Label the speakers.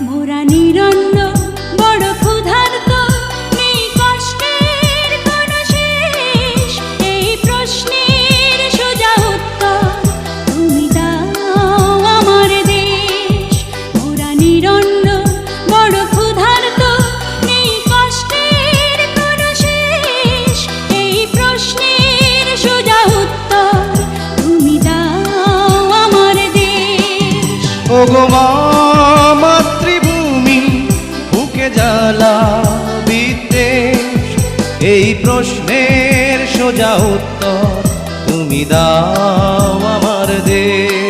Speaker 1: মোরা নিরন্ন বড় ক্ষুধার্ত, নেই কষ্টের কোনো শেষ। এই প্রশ্নের সোজা উত্তর তুমি দাও আমার দেশ। মোরা নিরন্ন বড় ক্ষুধার্ত, নেই কষ্টের কোনো শেষ। এই প্রশ্নের সোজা উত্তর তুমি দাও আমার দেশ।
Speaker 2: ওগো মা মাতৃভূমি, বুকে জ্বালা বিদ্বেষ, এই প্রশ্নের সোজা উত্তর তুমি দাও আমার দেশ।